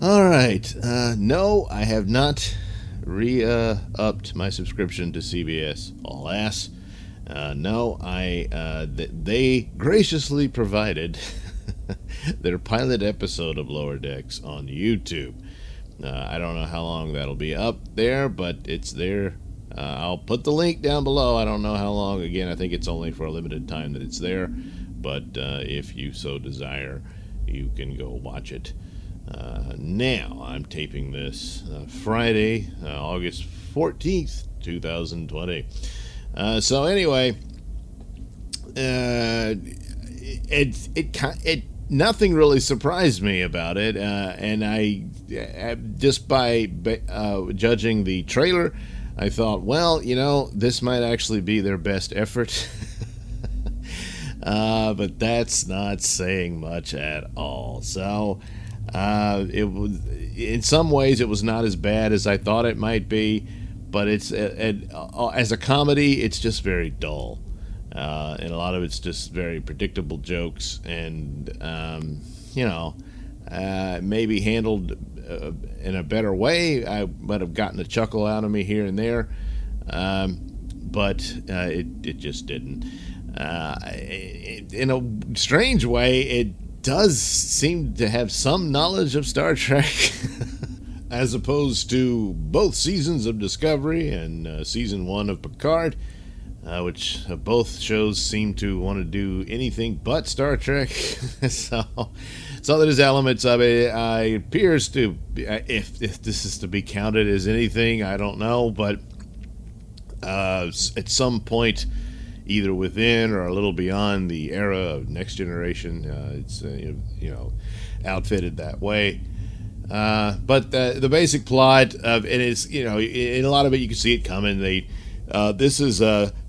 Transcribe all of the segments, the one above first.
All right. No, I have not upped my subscription to CBS. Alas, no, they graciously provided their pilot episode of Lower Decks on YouTube. I don't know how long that'll be up there, but it's there. I'll put the link down below. I don't know how long. Again, I think it's only for a limited time that it's there, but if you so desire, you can go watch it. Now, I'm taping this Friday, August 14th, 2020. So anyway, nothing really surprised me about it, and I just by judging the trailer, I thought, well, this might actually be their best effort. But that's not saying much at all. So it was, in some ways, it was not as bad as I thought it might be, but it's as a comedy, it's just very dull. And a lot of it's just very predictable jokes, and maybe handled in a better way, I might have gotten a chuckle out of me here and there, but it just didn't. In a strange way, it does seem to have some knowledge of Star Trek. As opposed to both seasons of Discovery and season 1 of Picard, which both shows seem to want to do anything but Star Trek. so there's elements of it. It appears to, if this is to be counted as anything, I don't know, but at some point, either within or a little beyond the era of Next Generation, it's outfitted that way. But the basic plot of it is, in a lot of it you can see it coming. They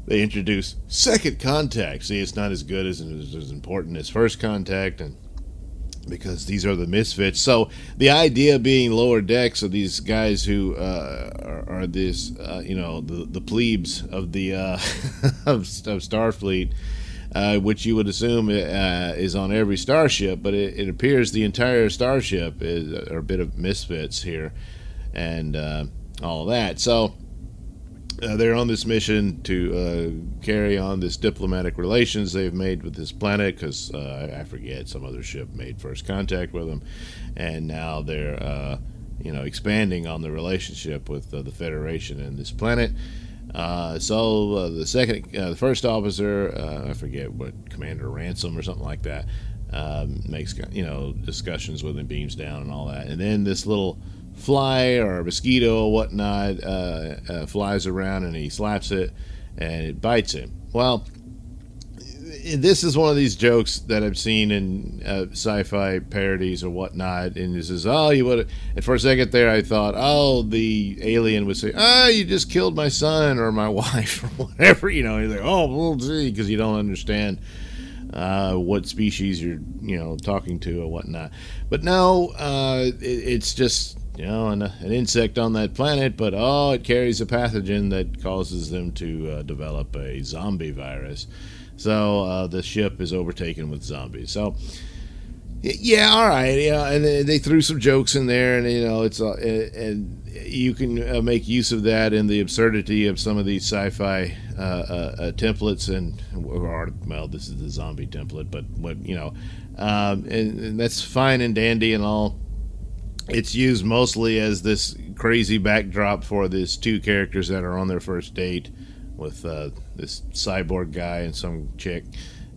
introduce Second Contact. See, it's not as good as important as First Contact, and because these are the misfits. So the idea being Lower Decks of these guys who are this, the plebes of the of Starfleet. Which you would assume is on every starship, but it appears the entire starship are a bit of misfits here, and all of that. So they're on this mission to carry on this diplomatic relations they've made with this planet, because I forget, some other ship made first contact with them, and now they're expanding on the relationship with the Federation and this planet. So the first officer, I forget what, Commander Ransom or something like that, makes discussions with him, beams down and all that, and then this little fly or mosquito or whatnot flies around, and he slaps it and it bites him. Well, this is one of these jokes that I've seen in sci-fi parodies or whatnot, and this is, you would. And for a second there, I thought, the alien would say, you just killed my son or my wife or whatever, You're like, well, gee, because you don't understand what species you're, talking to or whatnot. But no, it's just, an insect on that planet, but it carries a pathogen that causes them to develop a zombie virus. So the ship is overtaken with zombies. So, yeah, all right, and they threw some jokes in there, and it's and you can make use of that in the absurdity of some of these sci-fi templates, and this is the zombie template, but and that's fine and dandy and all. It's used mostly as this crazy backdrop for these two characters that are on their first date with this cyborg guy and some chick,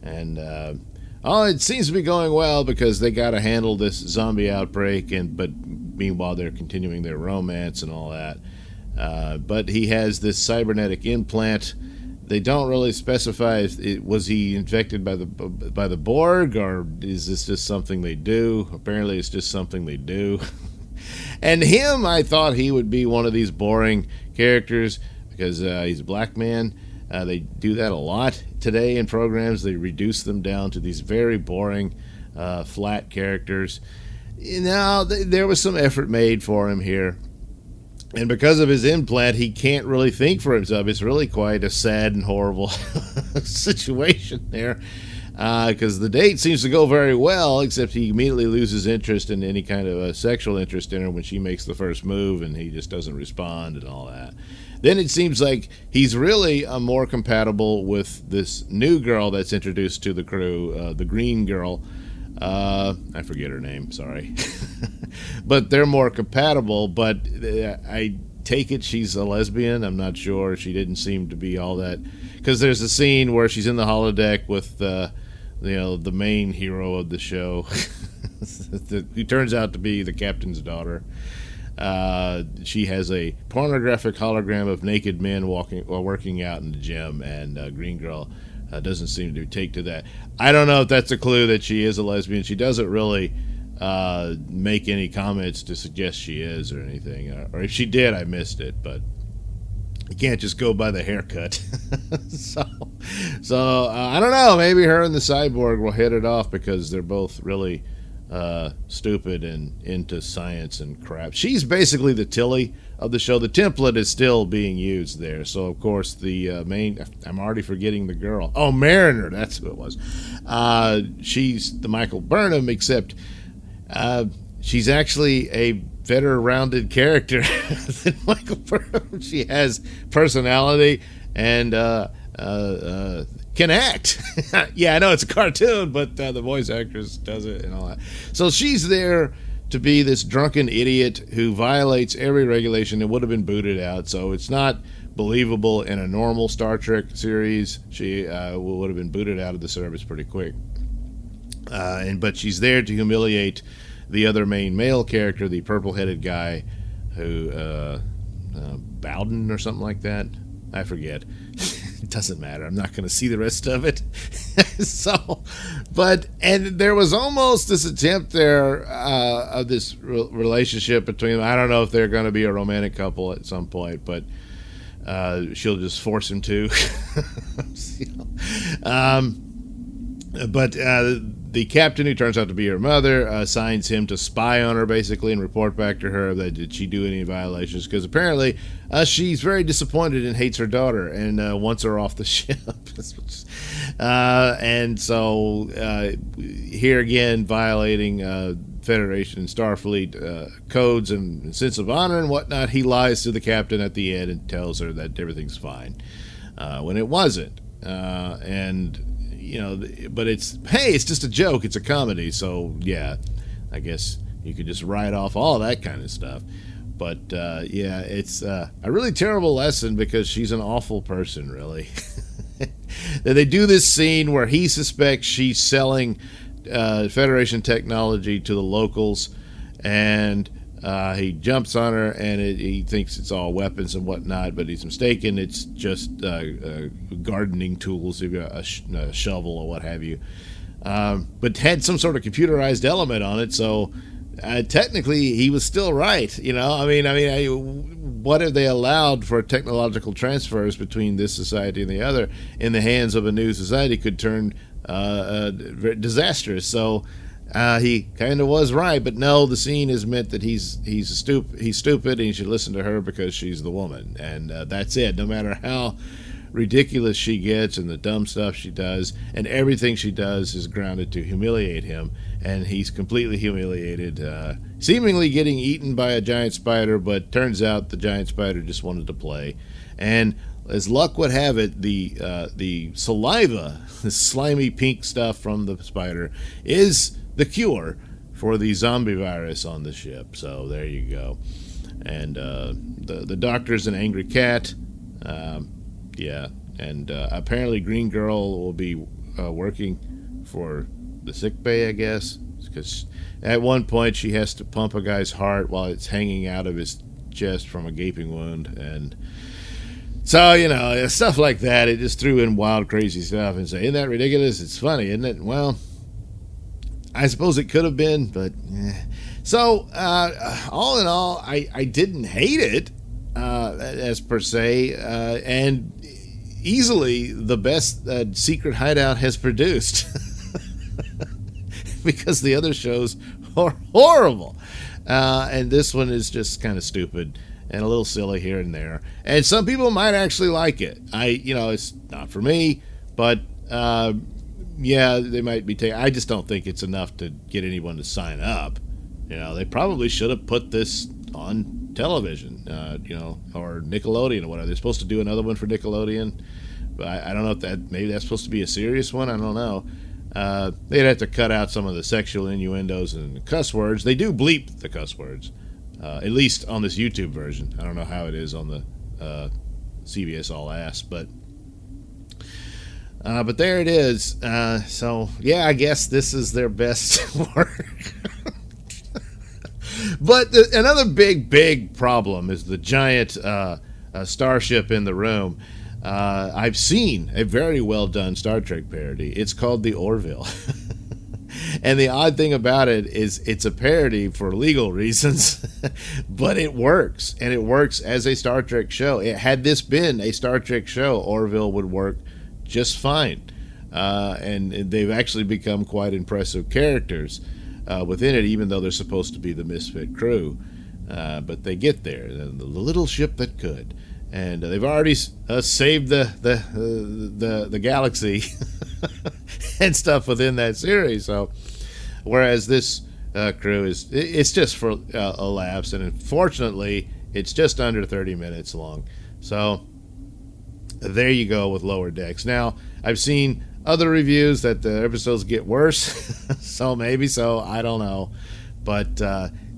and it seems to be going well because they got to handle this zombie outbreak, but meanwhile they're continuing their romance and all that. But he has this cybernetic implant. They don't really specify if was he infected by the Borg, or is this just something they do? Apparently it's just something they do. And him, I thought he would be one of these boring characters, because he's a black man. They do that a lot today in programs. They reduce them down to these very boring, flat characters. Now, there was some effort made for him here. And because of his implant, he can't really think for himself. It's really quite a sad and horrible situation there. because the date seems to go very well, except he immediately loses interest in any kind of a sexual interest in her when she makes the first move, and he just doesn't respond and all that. Then it seems like he's really more compatible with this new girl that's introduced to the crew, the green girl. I forget her name, sorry. But they're more compatible, but I take it she's a lesbian. I'm not sure. She didn't seem to be all that. Because there's a scene where she's in the holodeck with the main hero of the show, who turns out to be the captain's daughter. She has a pornographic hologram of naked men working out in the gym, and Green Girl doesn't seem to take to that. I don't know if that's a clue that she is a lesbian. She doesn't really make any comments to suggest she is or anything, or if she did, I missed it. But you can't just go by the haircut. so I don't know. Maybe her and the cyborg will hit it off because they're both really stupid and into science and crap. She's basically the Tilly of the show. The template is still being used there. So of course the main, I'm already forgetting the girl. Oh, Mariner, that's who it was. She's the Michael Burnham, except she's actually a better rounded character than Michael Burnham. She has personality and can act. Yeah, I know it's a cartoon, but the voice actress does it and all that. So she's there to be this drunken idiot who violates every regulation and would have been booted out. So it's not believable in a normal Star Trek series. She would have been booted out of the service pretty quick. But she's there to humiliate the other main male character, the purple-headed guy who Bowden or something like that. I forget. It doesn't matter. I'm not going to see the rest of it. And there was almost this attempt there of this relationship between them. I don't know if they're going to be a romantic couple at some point, but she'll just force him to. The captain, who turns out to be her mother, assigns him to spy on her, basically, and report back to her that did she do any violations, because apparently she's very disappointed and hates her daughter and wants her off the ship. And so here again, violating Federation and Starfleet codes and sense of honor and whatnot, he lies to the captain at the end and tells her that everything's fine when it wasn't. But it's just a joke. It's a comedy. So, yeah, I guess you could just write off all that kind of stuff. But, it's a really terrible lesson because she's an awful person, really. They do this scene where he suspects she's selling Federation technology to the locals, and he jumps on her, and he thinks it's all weapons and whatnot, but he's mistaken. It's just gardening tools, a shovel or what have you. But had some sort of computerized element on it, so technically he was still right. What have they allowed for technological transfers between this society and the other in the hands of a new society could turn disastrous. So he kind of was right, but no, the scene is meant that he's stupid and he should listen to her because she's the woman, and that's it. No matter how ridiculous she gets and the dumb stuff she does, and everything she does is grounded to humiliate him, and he's completely humiliated, seemingly getting eaten by a giant spider, but turns out the giant spider just wanted to play. And as luck would have it, the saliva, the slimy pink stuff from the spider, is the cure for the zombie virus on the ship. So there you go. And the doctor's an angry cat. And apparently Green Girl will be working for the sick bay, I guess, because at one point she has to pump a guy's heart while it's hanging out of his chest from a gaping wound. And so, stuff like that. It just threw in wild, crazy stuff and say, isn't that ridiculous? It's funny, isn't it? Well, I suppose it could have been, but so all in all, I didn't hate it as per se, and easily the best Secret Hideout has produced because the other shows are horrible, and this one is just kind of stupid and a little silly here and there, and some people might actually like it. It's not for me, but yeah, they might be taking. I just don't think it's enough to get anyone to sign up. They probably should have put this on television, or Nickelodeon or whatever. They're supposed to do another one for Nickelodeon, but I don't know if maybe that's supposed to be a serious one. I don't know. They'd have to cut out some of the sexual innuendos and cuss words. They do bleep the cuss words, at least on this YouTube version. I don't know how it is on the CBS All Ass, but there it is. So yeah, I guess this is their best work. But another big problem is the giant starship in the room. I've seen a very well done Star Trek parody. It's called the Orville. And the odd thing about it is it's a parody for legal reasons, but it works. And it works as a Star Trek show. Had this been a Star Trek show, Orville would work just fine. And they've actually become quite impressive characters within it, even though they're supposed to be the misfit crew. But they get there, the little ship that could. And they've already saved the galaxy and stuff within that series. So, whereas this crew it's just for laughs, and unfortunately, it's just under 30 minutes long. So, there you go with Lower Decks. Now, I've seen other reviews that the episodes get worse, so I don't know, but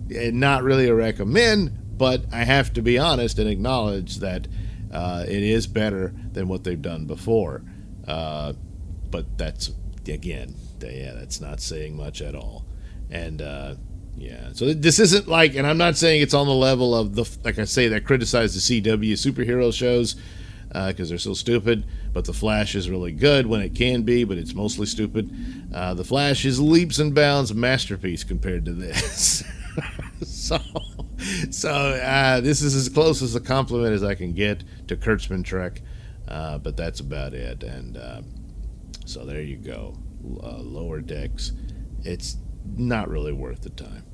not really a recommend. But I have to be honest and acknowledge that it is better than what they've done before. But that's, again, that's not saying much at all. And, so this isn't like, and I'm not saying it's on the level of like I say, that criticize the CW superhero shows because they're so stupid. But The Flash is really good when it can be, but it's mostly stupid. The Flash is leaps and bounds masterpiece compared to this. So this is as close as a compliment as I can get to Kurtzman Trek, but that's about it. And so there you go. Lower Decks. It's not really worth the time.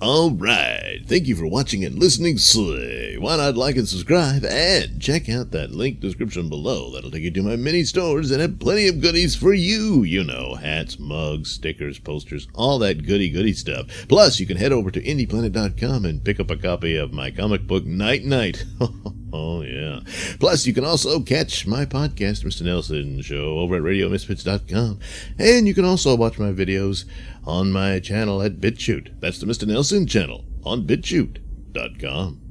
All right. Thank you for watching and listening. Slay. Why not like and subscribe and check out that link description below. That'll take you to my mini stores and have plenty of goodies for you. Hats, mugs, stickers, posters, all that goody stuff. Plus, you can head over to indieplanet.com and pick up a copy of my comic book Night Night. Oh, yeah. Plus, you can also catch my podcast, Mr. Nailsin Show, over at RadioMisfits.com. And you can also watch my videos on my channel at BitChute. That's the Mr. Nailsin channel on BitChute.com.